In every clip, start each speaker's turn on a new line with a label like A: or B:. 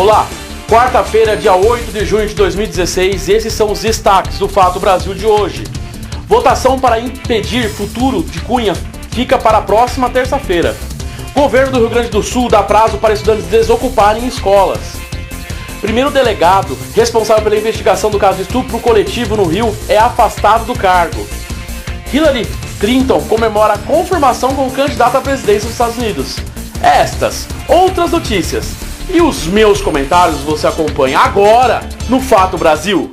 A: Olá, quarta-feira, dia 8 de junho de 2016, esses são os destaques do Fato Brasil de hoje. Votação para impedir futuro de Cunha fica para a próxima terça-feira. Governo do Rio Grande do Sul dá prazo para estudantes desocuparem escolas. Primeiro delegado, responsável pela investigação do caso de estupro coletivo no Rio, é afastado do cargo. Hillary Clinton comemora a confirmação como candidata à presidência dos Estados Unidos. Estas, outras notícias e os meus comentários você acompanha agora no Fato Brasil.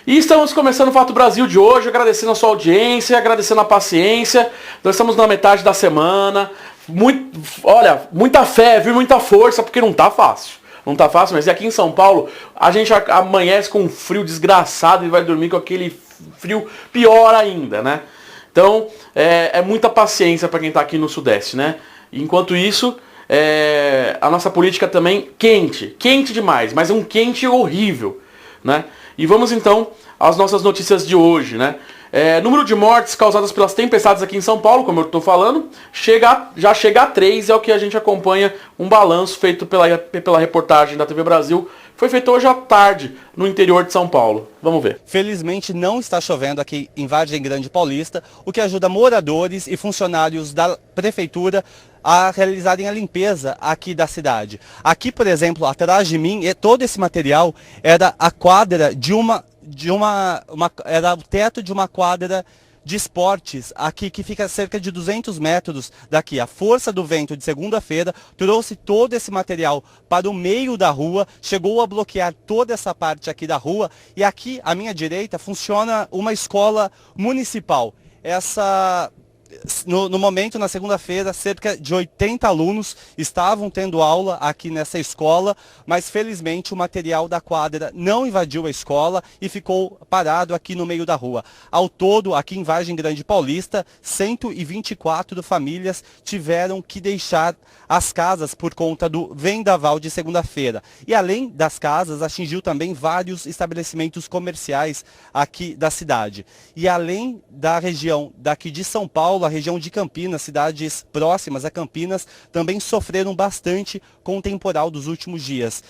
A: E estamos começando o Fato Brasil de hoje, agradecendo a sua audiência, agradecendo a paciência. Nós estamos na metade da semana. Muita fé, viu? Muita força, porque não tá fácil. Não tá fácil, mas aqui em São Paulo, a gente amanhece com um frio desgraçado e vai dormir com aquele frio pior ainda, né? Então, é muita paciência para quem tá aqui no Sudeste, né? Enquanto isso, a nossa política também quente demais, mas é um quente horrível, né? E vamos então às nossas notícias de hoje, né? Número de mortes causadas pelas tempestades aqui em São Paulo, como eu estou falando, já chega a 3, é o que a gente acompanha, um balanço feito pela reportagem da TV Brasil. Foi feito hoje à tarde, no interior de São Paulo. Vamos ver.
B: Felizmente não está chovendo aqui em Vargem Grande Paulista, o que ajuda moradores e funcionários da prefeitura a realizarem a limpeza aqui da cidade. Aqui, por exemplo, atrás de mim, todo esse material era a quadra era o teto de uma quadra de esportes aqui que fica a cerca de 200 metros daqui. A força do vento de segunda-feira trouxe todo esse material para o meio da rua, chegou a bloquear toda essa parte aqui da rua e aqui à minha direita funciona uma escola municipal. No momento, na segunda-feira, cerca de 80 alunos estavam tendo aula aqui nessa escola, mas felizmente o material da quadra não invadiu a escola e ficou parado aqui no meio da rua. Ao todo, aqui em Vargem Grande Paulista, 124 famílias tiveram que deixar as casas por conta do vendaval de segunda-feira. E além das casas, atingiu também vários estabelecimentos comerciais aqui da cidade. E além da região daqui de São Paulo, a região de Campinas, cidades próximas a Campinas, também sofreram bastante com o temporal dos últimos dias.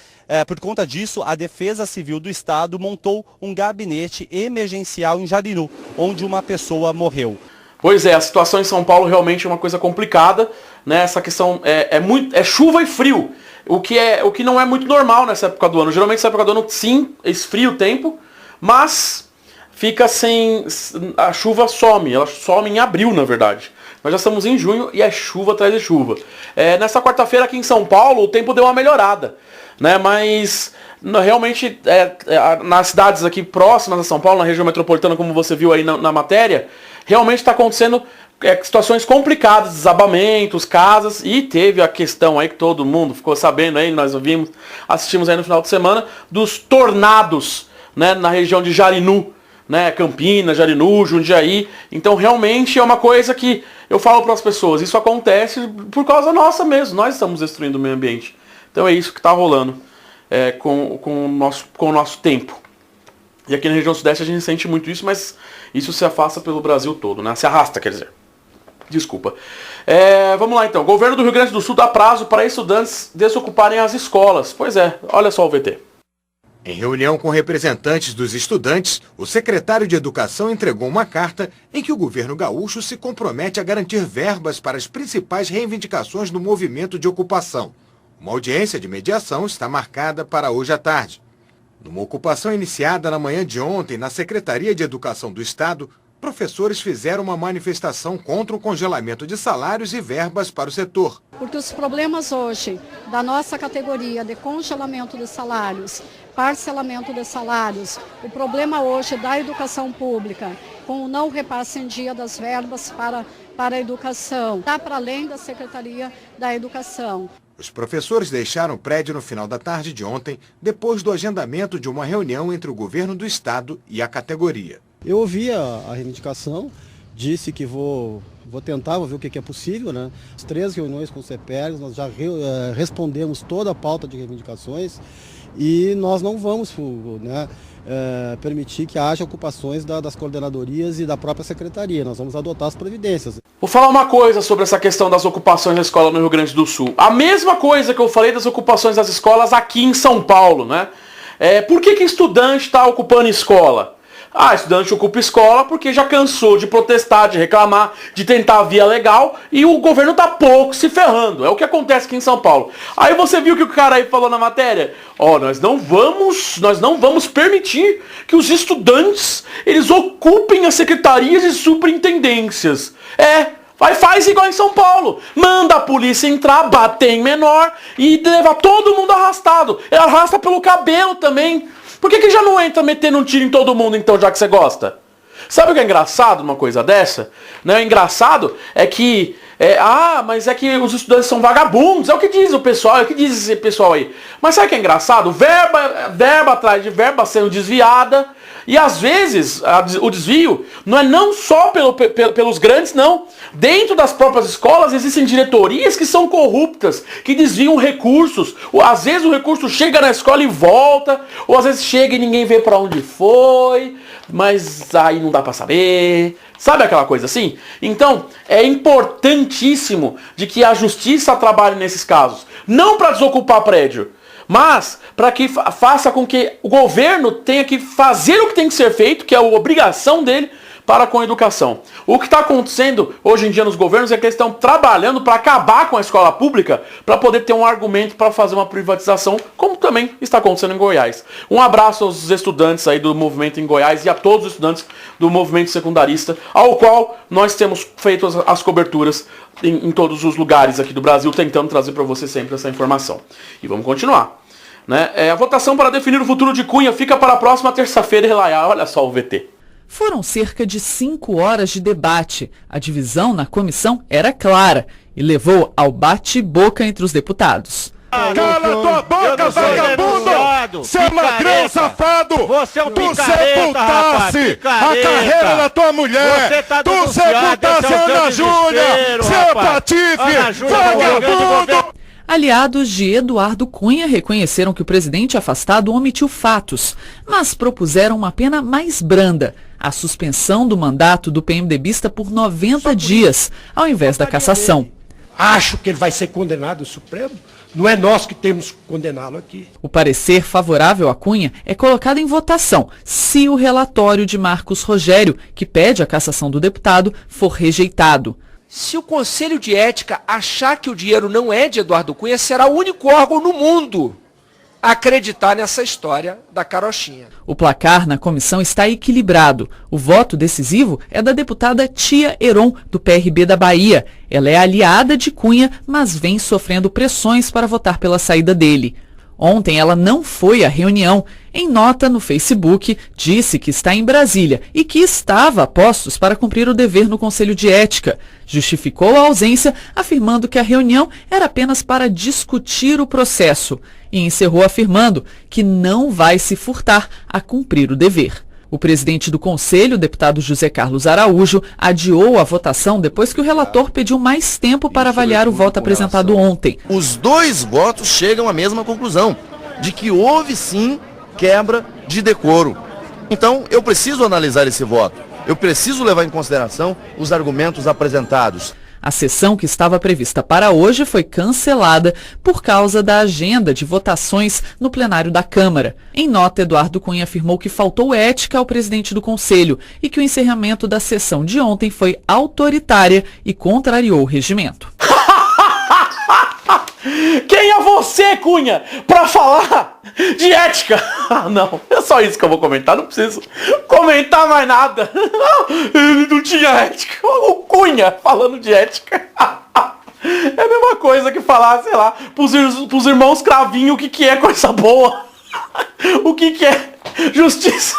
B: Por conta disso, a Defesa Civil do Estado montou um gabinete emergencial em Jarinu, onde uma pessoa morreu.
A: Pois é, a situação em São Paulo realmente é uma coisa complicada, né? Essa questão é chuva e frio, o que não é muito normal nessa época do ano. Geralmente nessa época do ano, sim, esfria o tempo, mas fica a chuva some, ela some em abril, na verdade. Nós já estamos em junho e é chuva atrás de chuva. Nessa quarta-feira aqui em São Paulo o tempo deu uma melhorada, né? Mas realmente nas cidades aqui próximas a São Paulo, na região metropolitana, como você viu aí na matéria, realmente está acontecendo situações complicadas, desabamentos, casas, e teve a questão aí que todo mundo ficou sabendo aí, nós assistimos aí no final de semana, dos tornados, né, na região de Jarinu, né, Campinas, Jarinu, Jundiaí. Então realmente é uma coisa que eu falo para as pessoas, isso acontece por causa nossa mesmo, nós estamos destruindo o meio ambiente. Então é isso que está rolando com o nosso tempo. E aqui na região sudeste a gente sente muito isso, mas isso se afasta pelo Brasil todo, né? Se arrasta, quer dizer. Desculpa. Vamos lá então. O governo do Rio Grande do Sul dá prazo para estudantes desocuparem as escolas. Pois é, olha só o VT.
C: Em reunião com representantes dos estudantes, o secretário de Educação entregou uma carta em que o governo gaúcho se compromete a garantir verbas para as principais reivindicações do movimento de ocupação. Uma audiência de mediação está marcada para hoje à tarde. Numa ocupação iniciada na manhã de ontem na Secretaria de Educação do Estado, professores fizeram uma manifestação contra o congelamento de salários e verbas para o setor.
D: Porque os problemas hoje da nossa categoria de congelamento de salários, parcelamento de salários, o problema hoje da educação pública, com o não repasse em dia das verbas para a educação, está para além da Secretaria da Educação.
C: Os professores deixaram o prédio no final da tarde de ontem, depois do agendamento de uma reunião entre o governo do estado e a categoria.
E: Eu ouvi a reivindicação, disse que vou tentar, vou ver o que é possível, né? As 3 reuniões com o CEPERGS, nós já respondemos toda a pauta de reivindicações e nós não vamos, né, permitir que haja ocupações das coordenadorias e da própria secretaria. Nós vamos adotar as providências.
A: Vou falar uma coisa sobre essa questão das ocupações da escola no Rio Grande do Sul. A mesma coisa que eu falei das ocupações das escolas aqui em São Paulo, né? Por que estudante está ocupando escola? Estudante ocupa escola porque já cansou de protestar, de reclamar, de tentar a via legal e o governo tá pouco se ferrando. É o que acontece aqui em São Paulo. Aí você viu que o cara aí falou na matéria? Nós não vamos permitir que os estudantes, eles ocupem as secretarias e superintendências. Faz igual em São Paulo. Manda a polícia entrar, bater em menor e leva todo mundo arrastado. Ele arrasta pelo cabelo também. Por que já não entra metendo um tiro em todo mundo então, já que você gosta? Sabe o que é engraçado numa coisa dessa? Né? O engraçado é que... mas é que os estudantes são vagabundos. É o que diz o pessoal, é o que diz esse pessoal aí. Mas sabe o que é engraçado? Verba atrás de verba sendo desviada. E às vezes o desvio não só pelos grandes, não. Dentro das próprias escolas existem diretorias que são corruptas, que desviam recursos. Às vezes o recurso chega na escola e volta, ou às vezes chega e ninguém vê para onde foi, mas aí não dá para saber. Sabe aquela coisa assim? Então, é importantíssimo de que a justiça trabalhe nesses casos. Não para desocupar prédio, mas para que faça com que o governo tenha que fazer o que tem que ser feito, que é a obrigação dele, para com a educação. O que está acontecendo hoje em dia nos governos é que eles estão trabalhando para acabar com a escola pública, para poder ter um argumento para fazer uma privatização, como também está acontecendo em Goiás. Um abraço aos estudantes aí do movimento em Goiás e a todos os estudantes do movimento secundarista, ao qual nós temos feito as coberturas em todos os lugares aqui do Brasil, tentando trazer para você sempre essa informação. E vamos continuar. Né? A votação para definir o futuro de Cunha fica para a próxima terça-feira. Olha só o VT.
F: Foram cerca de 5 horas de debate. A divisão na comissão era clara e levou ao bate-boca entre os deputados.
G: Cala tua boca, vagabundo! Seu ladrão safado! Você é um picareta, rapaz! A carreira da tua mulher! Tu sepultasse a Ana Júlia! Seu patife! Vagabundo!
F: Aliados de Eduardo Cunha reconheceram que o presidente afastado omitiu fatos, mas propuseram uma pena mais branda, a suspensão do mandato do PMDBista por 90 dias, ao invés da cassação.
H: Acho que ele vai ser condenado no Supremo. Não é nós que temos que condená-lo aqui.
F: O parecer favorável a Cunha é colocado em votação se o relatório de Marcos Rogério, que pede a cassação do deputado, for rejeitado.
I: Se o Conselho de Ética achar que o dinheiro não é de Eduardo Cunha, será o único órgão no mundo a acreditar nessa história da carochinha.
F: O placar na comissão está equilibrado. O voto decisivo é da deputada Tia Heron, do PRB da Bahia. Ela é aliada de Cunha, mas vem sofrendo pressões para votar pela saída dele. Ontem ela não foi à reunião. Em nota no Facebook, disse que está em Brasília e que estava a postos para cumprir o dever no Conselho de Ética. Justificou a ausência, afirmando que a reunião era apenas para discutir o processo. E encerrou afirmando que não vai se furtar a cumprir o dever. O presidente do Conselho, o deputado José Carlos Araújo, adiou a votação depois que o relator pediu mais tempo para avaliar o voto apresentado ontem.
J: Os dois votos chegam à mesma conclusão, de que houve sim quebra de decoro. Então eu preciso analisar esse voto, eu preciso levar em consideração os argumentos apresentados.
F: A sessão que estava prevista para hoje foi cancelada por causa da agenda de votações no plenário da Câmara. Em nota, Eduardo Cunha afirmou que faltou ética ao presidente do Conselho e que o encerramento da sessão de ontem foi autoritária e contrariou o regimento.
A: Quem é você, Cunha, pra falar de ética? Não, é só isso que eu vou comentar, não preciso comentar mais nada. Ele não tinha ética. O Cunha falando de ética. É a mesma coisa que falar, sei lá, pros irmãos Cravinho o que é coisa boa. O que é justiça.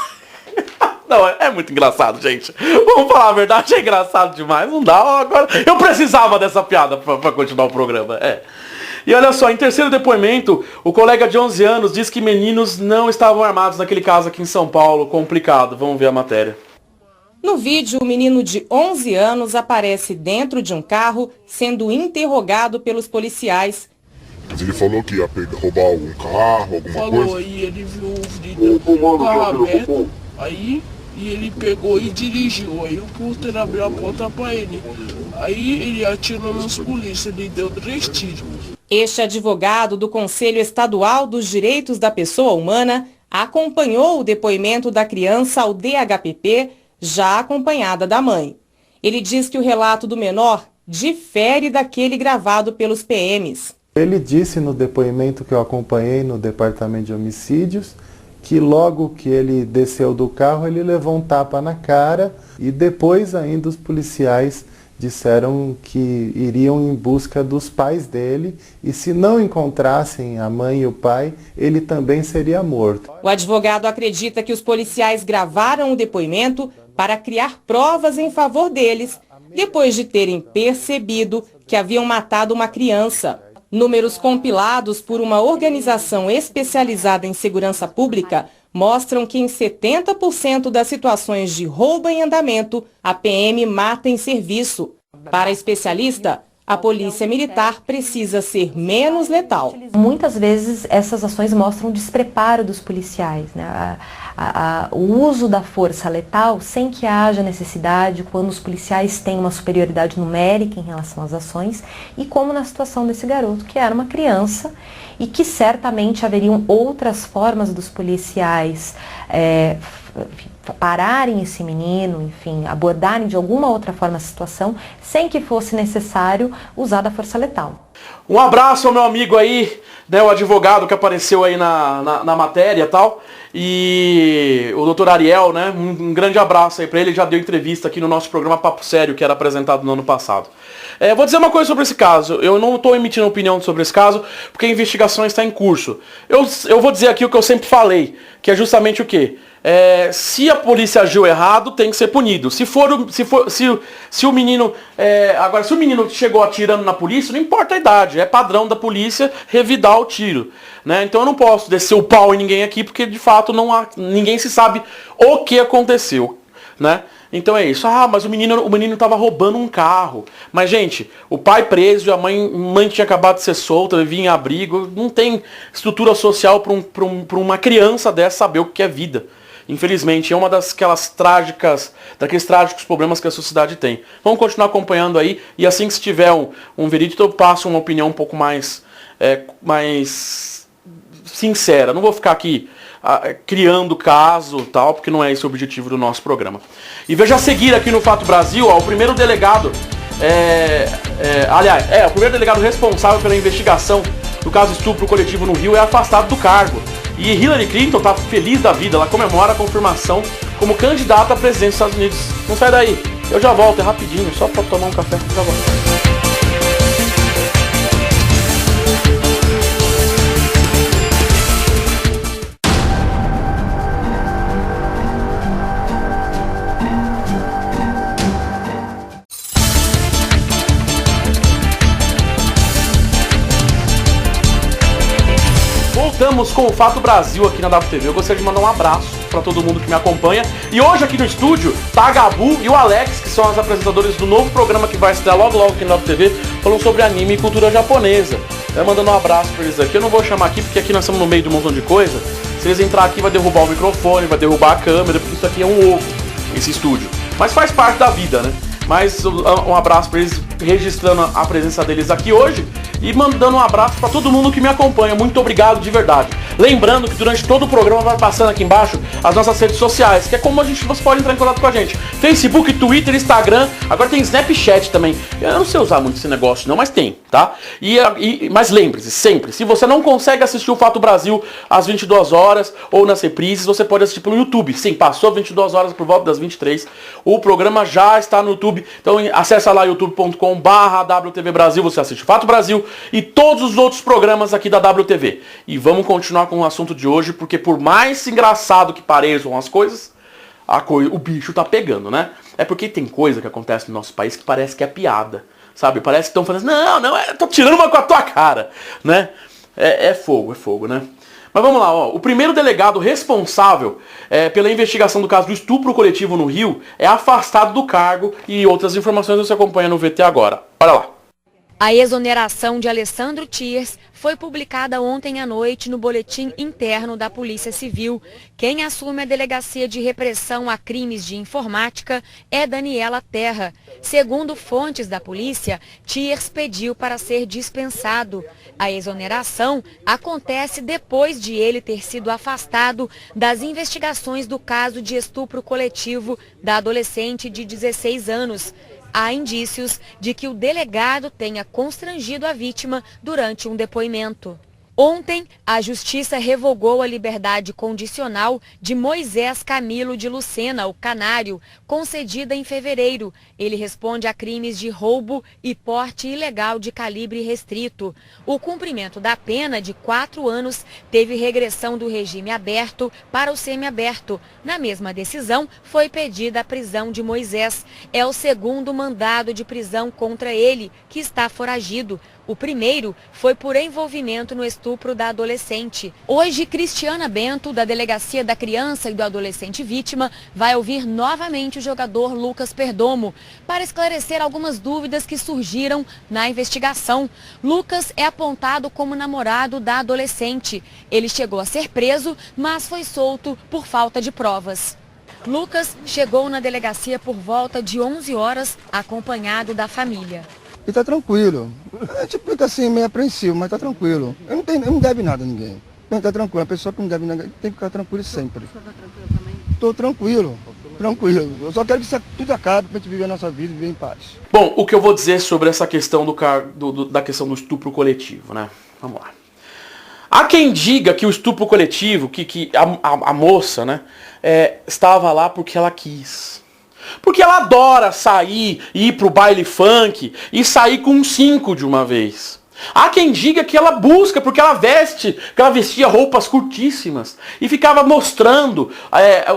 A: Não, é muito engraçado, gente. Vamos falar a verdade, é engraçado demais. Não dá, agora eu precisava dessa piada pra continuar o programa, E olha só, em terceiro depoimento, o colega de 11 anos diz que meninos não estavam armados naquele caso aqui em São Paulo, complicado. Vamos ver a matéria.
K: No vídeo, o menino de 11 anos aparece dentro de um carro sendo interrogado pelos policiais.
L: Mas ele falou que ia roubar algum carro, alguma coisa?
M: Falou, aí ele viu o vidro do carro aberto, aí e ele pegou e dirigiu. Aí o porteiro abriu a porta para ele. Aí ele atirou nos polícias, ele deu 3 tiros.
K: Este advogado do Conselho Estadual dos Direitos da Pessoa Humana acompanhou o depoimento da criança ao DHPP, já acompanhada da mãe. Ele diz que o relato do menor difere daquele gravado pelos PMs.
N: Ele disse no depoimento que eu acompanhei no Departamento de Homicídios que logo que ele desceu do carro ele levou um tapa na cara e depois ainda os policiais disseram que iriam em busca dos pais dele e se não encontrassem a mãe e o pai, ele também seria morto.
K: O advogado acredita que os policiais gravaram o depoimento para criar provas em favor deles, depois de terem percebido que haviam matado uma criança. Números compilados por uma organização especializada em segurança pública mostram que em 70% das situações de roubo em andamento, a PM mata em serviço. Para a especialista, a polícia militar precisa ser menos letal.
O: Muitas vezes essas ações mostram o despreparo dos policiais, né? O uso da força letal sem que haja necessidade, quando os policiais têm uma superioridade numérica em relação às ações, e como na situação desse garoto, que era uma criança e que certamente haveriam outras formas dos policiais pararem esse menino, enfim, abordarem de alguma outra forma a situação, sem que fosse necessário usar da força letal.
A: Um abraço ao meu amigo aí, né, o advogado que apareceu aí na matéria e tal, e o doutor Ariel, né, um grande abraço aí pra ele, já deu entrevista aqui no nosso programa Papo Sério, que era apresentado no ano passado. Vou dizer uma coisa sobre esse caso, eu não estou emitindo opinião sobre esse caso, porque a investigação está em curso. Eu vou dizer aqui o que eu sempre falei, que é justamente o quê? Se a polícia agiu errado, tem que ser punido. Se o menino agora, se o menino chegou atirando na polícia, não importa a idade, é padrão da polícia revidar o tiro, né? Então eu não posso descer o pau em ninguém aqui, porque de fato ninguém se sabe o que aconteceu, né? Então é isso. Mas o menino estava roubando um carro. Mas, gente, o pai preso e a mãe tinha acabado de ser solta, vivia em abrigo. Não tem estrutura social para uma criança dessa saber o que é vida. Infelizmente, é uma daqueles trágicos problemas que a sociedade tem. Vamos continuar acompanhando aí, e assim que se tiver um veredito, eu passo uma opinião um pouco mais sincera. Não vou ficar aqui criando caso tal, porque não é esse o objetivo do nosso programa. E veja a seguir aqui no Fato Brasil, o primeiro delegado, o primeiro delegado responsável pela investigação do caso estupro coletivo no Rio é afastado do cargo. E Hillary Clinton está feliz da vida, ela comemora a confirmação como candidata à presidência dos Estados Unidos. Não sai daí, eu já volto, é rapidinho, só para tomar um café, já volto. Voltamos com o Fato Brasil aqui na WTV. Eu gostaria de mandar um abraço para todo mundo que me acompanha. E hoje aqui no estúdio tá a Gabu e o Alex, que são as apresentadoras do novo programa que vai estrear logo aqui na WTV, falando sobre anime e cultura japonesa. Eu mandando um abraço para eles aqui. Eu não vou chamar aqui porque aqui nós estamos no meio de um montão de coisa. Se eles entrar aqui vai derrubar o microfone, vai derrubar a câmera, porque isso aqui é um ovo, esse estúdio. Mas faz parte da vida, né? Mas um abraço para eles, registrando a presença deles aqui hoje e mandando um abraço para todo mundo que me acompanha. Muito obrigado de verdade. Lembrando que durante todo o programa vai passando aqui embaixo as nossas redes sociais, que é como você pode entrar em contato com a gente. Facebook, Twitter, Instagram, agora tem Snapchat também. Eu não sei usar muito esse negócio não, mas tem, tá? Mas lembre-se, sempre, se você não consegue assistir o Fato Brasil às 22 horas ou nas reprises, você pode assistir pelo YouTube. Sim, passou 22 horas por volta das 23. O programa já está no YouTube, então acessa lá youtube.com/WTV Brasil, você assiste o Fato Brasil e todos os outros programas aqui da WTV. E vamos continuar com o assunto de hoje, porque por mais engraçado que pareçam as coisas, o bicho tá pegando, né? É porque tem coisa que acontece no nosso país que parece que é piada, sabe? Parece que estão falando assim, não, tô tirando uma com a tua cara, né? É fogo, né? Mas vamos lá, ó. O primeiro delegado responsável pela investigação do caso do estupro coletivo no Rio é afastado do cargo e outras informações você acompanha no VT agora. Olha lá.
P: A exoneração de Alessandro Thiers foi publicada ontem à noite no boletim interno da Polícia Civil. Quem assume a Delegacia de Repressão a Crimes de Informática é Daniela Terra. Segundo fontes da polícia, Thiers pediu para ser dispensado. A exoneração acontece depois de ele ter sido afastado das investigações do caso de estupro coletivo da adolescente de 16 anos. Há indícios de que o delegado tenha constrangido a vítima durante um depoimento. Ontem, a Justiça revogou a liberdade condicional de Moisés Camilo de Lucena, o Canário, concedida em fevereiro. Ele responde a crimes de roubo e porte ilegal de calibre restrito. O cumprimento da pena de 4 anos teve regressão do regime aberto para o semiaberto. Na mesma decisão, foi pedida a prisão de Moisés. É o segundo mandado de prisão contra ele, que está foragido. O primeiro foi por envolvimento no estupro da adolescente. Hoje, Cristiana Bento, da Delegacia da Criança e do Adolescente Vítima, vai ouvir novamente o jogador Lucas Perdomo para esclarecer algumas dúvidas que surgiram na investigação. Lucas é apontado como namorado da adolescente. Ele chegou a ser preso, mas foi solto por falta de provas. Lucas chegou na delegacia por volta de 11 horas, acompanhado da família.
Q: E tá tranquilo. A gente fica assim, meio apreensivo, mas tá tranquilo. Eu não deve nada a ninguém. Então tá tranquilo. A pessoa que não deve nada tem que ficar tranquilo sempre. Você tá tranquilo também? Tô tranquilo. Tranquilo. Eu só quero que isso tudo acabe pra gente viver a nossa vida e viver em paz.
A: Bom, o que eu vou dizer sobre essa questão da questão do estupro coletivo, né? Vamos lá. Há quem diga que o estupro coletivo, que a moça, né, estava lá porque ela quis. Porque ela adora sair, ir pro baile funk e sair com 5 de uma vez. Há quem diga que ela busca, porque ela vestia roupas curtíssimas e ficava mostrando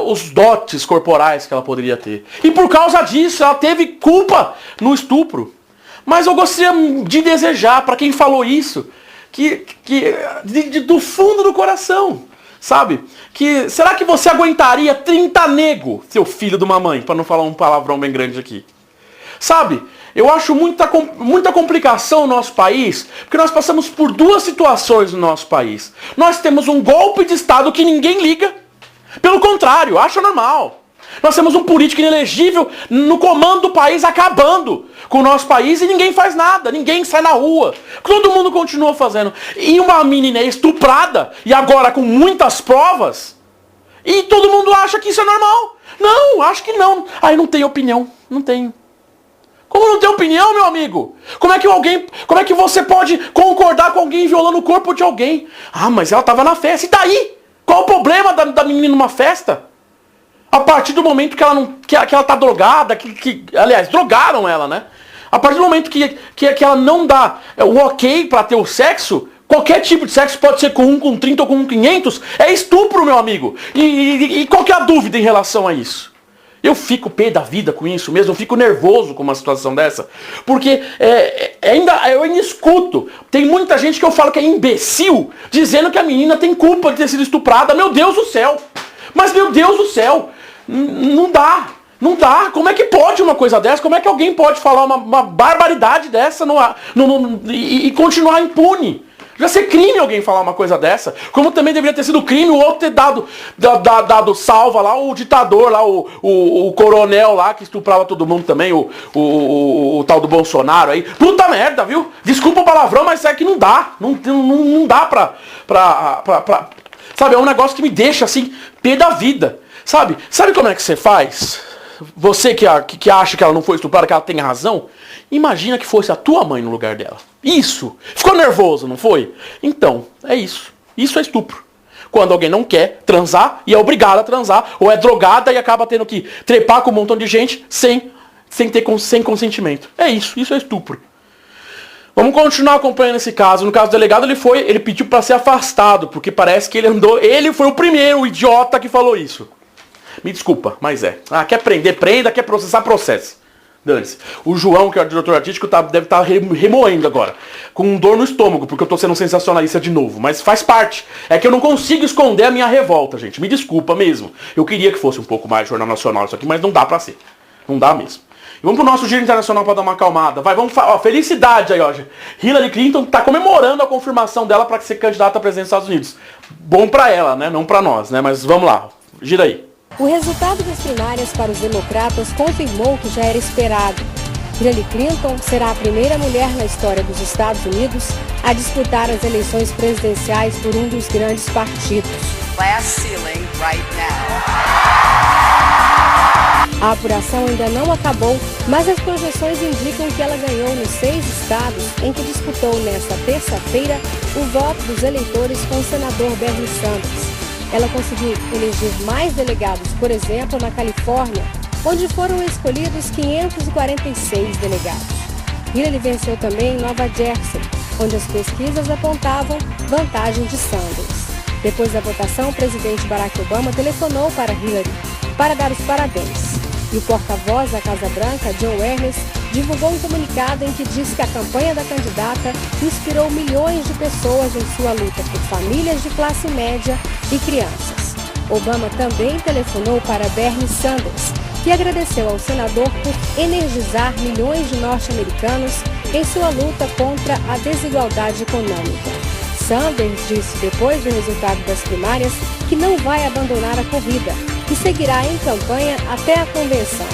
A: os dotes corporais que ela poderia ter. E por causa disso ela teve culpa no estupro. Mas eu gostaria de desejar para quem falou isso, do fundo do coração, sabe? Será que você aguentaria 30 nego, seu filho de uma mãe, para não falar um palavrão bem grande aqui? Sabe? Eu acho muita complicação no nosso país, porque nós passamos por 2 situações no nosso país. Nós temos um golpe de Estado que ninguém liga. Pelo contrário, acha normal. Nós temos um político inelegível no comando do país, acabando com o nosso país, e ninguém faz nada, ninguém sai na rua. Todo mundo continua fazendo. E uma menina é estuprada, e agora com muitas provas, e todo mundo acha que isso é normal. Não, acho que não. Aí não tenho opinião, não tenho. Como não tem opinião, meu amigo? Como é que você pode concordar com alguém violando o corpo de alguém? Ah, mas ela estava na festa, e daí? Qual o problema da menina numa festa? A partir do momento que ela tá drogada, aliás, drogaram ela, né? A partir do momento que ela não dá o ok pra ter o sexo, qualquer tipo de sexo, pode ser com 1, com 30 ou com 500, é estupro, meu amigo. E qual que é a dúvida em relação a isso? Eu fico pé da vida com isso mesmo, eu fico nervoso com uma situação dessa, porque eu ainda escuto, tem muita gente que eu falo que é imbecil, dizendo que a menina tem culpa de ter sido estuprada. Meu Deus do céu! Mas meu Deus do céu! Não dá. Como é que pode uma coisa dessa? Como é que alguém pode falar uma barbaridade dessa e continuar impune? Já ser crime alguém falar uma coisa dessa. Como também deveria ter sido crime o outro ter dado salva lá, o ditador lá, o coronel lá que estuprava todo mundo também, o tal do Bolsonaro aí. Puta merda, viu? Desculpa o palavrão, mas é que não dá. Não dá pra... Sabe, é um negócio que me deixa assim, pé da vida. Sabe como é que você faz? Você que acha que ela não foi estuprada, que ela tem razão, imagina que fosse a tua mãe no lugar dela. Isso! Ficou nervoso, não foi? Então, é isso. Isso é estupro. Quando alguém não quer transar e é obrigado a transar, ou é drogada e acaba tendo que trepar com um montão de gente sem consentimento. É isso é estupro. Vamos continuar acompanhando esse caso. No caso do delegado, ele pediu para ser afastado, porque parece que ele foi o primeiro idiota que falou isso. Me desculpa, mas é. Quer prender, prenda, quer processar, processe. Dane-se. O João, que é o diretor artístico, deve estar remoendo agora. Com dor no estômago, porque eu tô sendo sensacionalista de novo. Mas faz parte. É que eu não consigo esconder a minha revolta, gente. Me desculpa mesmo. Eu queria que fosse um pouco mais Jornal Nacional isso aqui, mas não dá pra ser. Não dá mesmo. E vamos pro nosso giro internacional pra dar uma acalmada. Vai, vamos falar. Felicidade aí, ó. Hillary Clinton tá comemorando a confirmação dela pra ser candidata à presidência dos Estados Unidos. Bom pra ela, né? Não pra nós, né? Mas vamos lá. Gira aí.
R: O resultado das primárias para os democratas confirmou o que já era esperado. Hillary Clinton será a primeira mulher na história dos Estados Unidos a disputar as eleições presidenciais por um dos grandes partidos. A apuração ainda não acabou, mas as projeções indicam que ela ganhou nos 6 estados em que disputou nesta terça-feira o voto dos eleitores com o senador Bernie Sanders. Ela conseguiu eleger mais delegados, por exemplo, na Califórnia, onde foram escolhidos 546 delegados. Hillary venceu também em Nova Jersey, onde as pesquisas apontavam vantagem de Sanders. Depois da votação, o presidente Barack Obama telefonou para Hillary para dar os parabéns. E o porta-voz da Casa Branca, John Ernest, divulgou um comunicado em que diz que a campanha da candidata inspirou milhões de pessoas em sua luta por famílias de classe média e crianças. Obama também telefonou para Bernie Sanders, que agradeceu ao senador por energizar milhões de norte-americanos em sua luta contra a desigualdade econômica. Sanders disse depois do resultado das primárias que não vai abandonar a corrida e seguirá em campanha até a convenção.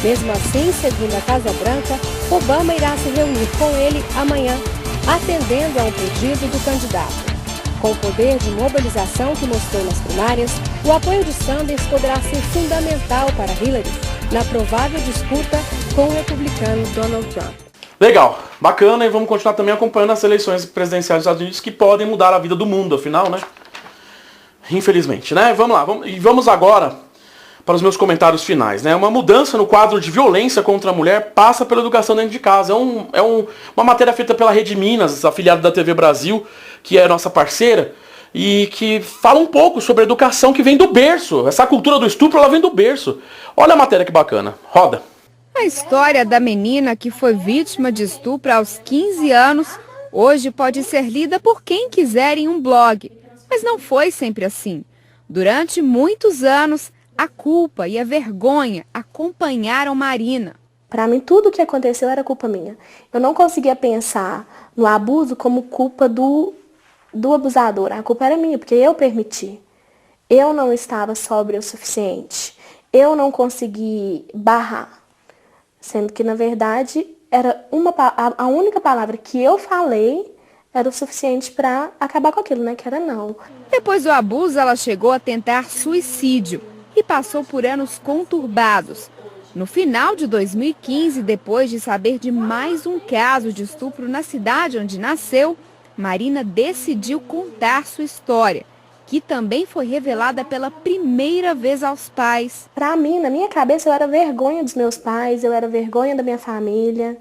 R: Mesmo assim, segundo a Casa Branca, Obama irá se reunir com ele amanhã, atendendo a um pedido do candidato. Com o poder de mobilização que mostrou nas primárias, o apoio de Sanders poderá ser fundamental para Hillary na provável disputa com o republicano Donald Trump.
A: Legal, bacana, e vamos continuar também acompanhando as eleições presidenciais dos Estados Unidos que podem mudar a vida do mundo, afinal, né? Infelizmente, né? Vamos lá, vamos agora para os meus comentários finais, né? Uma mudança no quadro de violência contra a mulher passa pela educação dentro de casa. Uma matéria feita pela Rede Minas, afiliada da TV Brasil, que é nossa parceira, e que fala um pouco sobre a educação que vem do berço. Essa cultura do estupro, ela vem do berço. Olha a matéria que bacana. Roda.
S: A história da menina que foi vítima de estupro aos 15 anos, hoje pode ser lida por quem quiser em um blog. Mas não foi sempre assim. Durante muitos anos, a culpa e a vergonha acompanharam Marina.
T: Para mim, tudo o que aconteceu era culpa minha. Eu não conseguia pensar no abuso como culpa do abusador. A culpa era minha, porque eu permiti. Eu não estava sóbria o suficiente. Eu não consegui barrar. Sendo que, na verdade, era a única palavra que eu falei era o suficiente para acabar com aquilo, né? Que era não.
S: Depois do abuso, ela chegou a tentar suicídio e passou por anos conturbados. No final de 2015, depois de saber de mais um caso de estupro na cidade onde nasceu, Marina decidiu contar sua história, que também foi revelada pela primeira vez aos pais.
T: Para mim, na minha cabeça, eu era vergonha dos meus pais, eu era vergonha da minha família.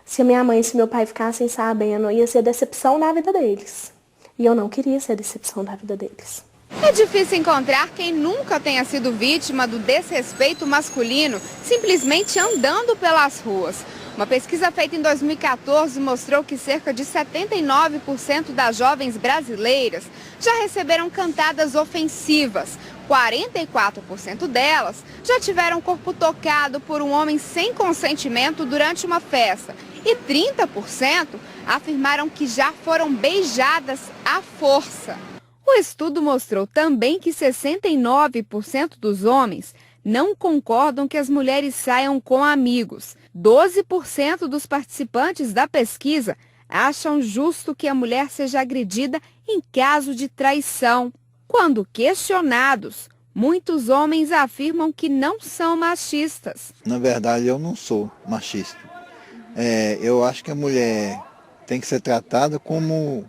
T: Se a minha mãe e se meu pai ficassem sabendo, ia ser decepção na vida deles. E eu não queria ser decepção na vida deles.
S: É difícil encontrar quem nunca tenha sido vítima do desrespeito masculino simplesmente andando pelas ruas. Uma pesquisa feita em 2014 mostrou que cerca de 79% das jovens brasileiras já receberam cantadas ofensivas. 44% delas já tiveram o corpo tocado por um homem sem consentimento durante uma festa. E 30% afirmaram que já foram beijadas à força. O estudo mostrou também que 69% dos homens não concordam que as mulheres saiam com amigos. 12% dos participantes da pesquisa acham justo que a mulher seja agredida em caso de traição. Quando questionados, muitos homens afirmam que não são machistas.
U: Na verdade, eu não sou machista. Eu acho que a mulher tem que ser tratada com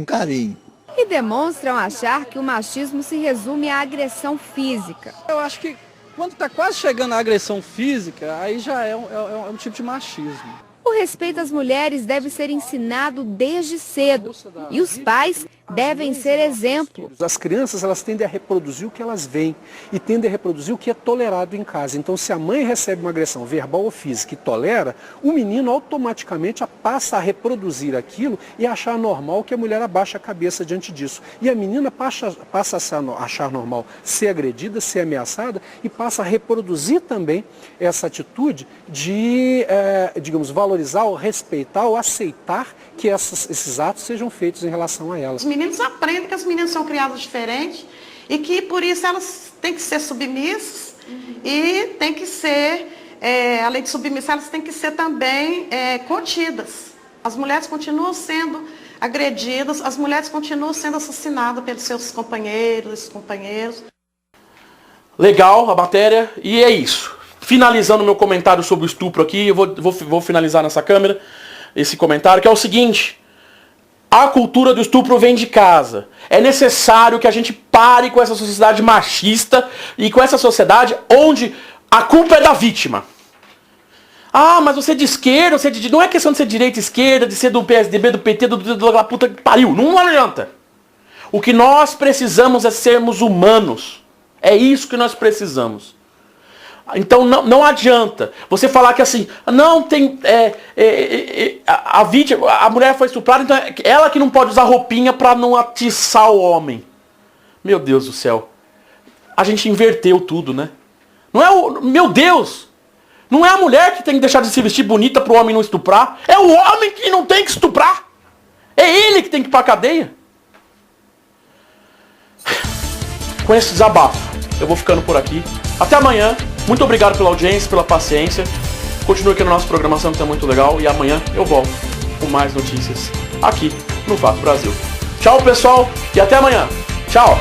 U: carinho.
S: E demonstram achar que o machismo se resume à agressão física.
V: Eu acho que quando está quase chegando à agressão física, aí já é um tipo de machismo.
S: O respeito às mulheres deve ser ensinado desde cedo. E os pais
R: devem ser exemplo.
B: As crianças, elas tendem a reproduzir o que elas veem e tendem a reproduzir o que é tolerado em casa. Então, se a mãe recebe uma agressão verbal ou física e tolera, o menino automaticamente passa a reproduzir aquilo e achar normal que a mulher abaixa a cabeça diante disso. E a menina passa a achar normal ser agredida, ser ameaçada e passa a reproduzir também essa atitude de, digamos, valorizar ou respeitar ou aceitar que esses atos sejam feitos em relação a elas.
D: Os meninos aprendem que as meninas são criadas diferentes e que por isso elas têm que ser submissas e têm que ser, além de submissas, elas têm que ser também contidas. As mulheres continuam sendo agredidas, as mulheres continuam sendo assassinadas pelos seus companheiros.
A: Legal a matéria, e é isso. Finalizando meu comentário sobre o estupro aqui, eu vou finalizar nessa câmera esse comentário, que é o seguinte: a cultura do estupro vem de casa. É necessário que a gente pare com essa sociedade machista e com essa sociedade onde a culpa é da vítima. Ah, mas você é de esquerda, você é de... Não é questão de ser direita, esquerda, de ser do PSDB, do PT, da puta que pariu. Não adianta. O que nós precisamos é sermos humanos. É isso que nós precisamos. Então não adianta você falar que assim, não tem... a vítima, a mulher foi estuprada, então é ela que não pode usar roupinha para não atiçar o homem. Meu Deus do céu. A gente inverteu tudo, né? Não é o... Meu Deus! Não é a mulher que tem que deixar de se vestir bonita para o homem não estuprar. É o homem que não tem que estuprar. É ele que tem que ir para a cadeia. Com esse desabafo, eu vou ficando por aqui. Até amanhã. Muito obrigado pela audiência, pela paciência. Continue aqui na nossa programação que está muito legal. E amanhã eu volto com mais notícias aqui no Fato Brasil. Tchau, pessoal, e até amanhã. Tchau.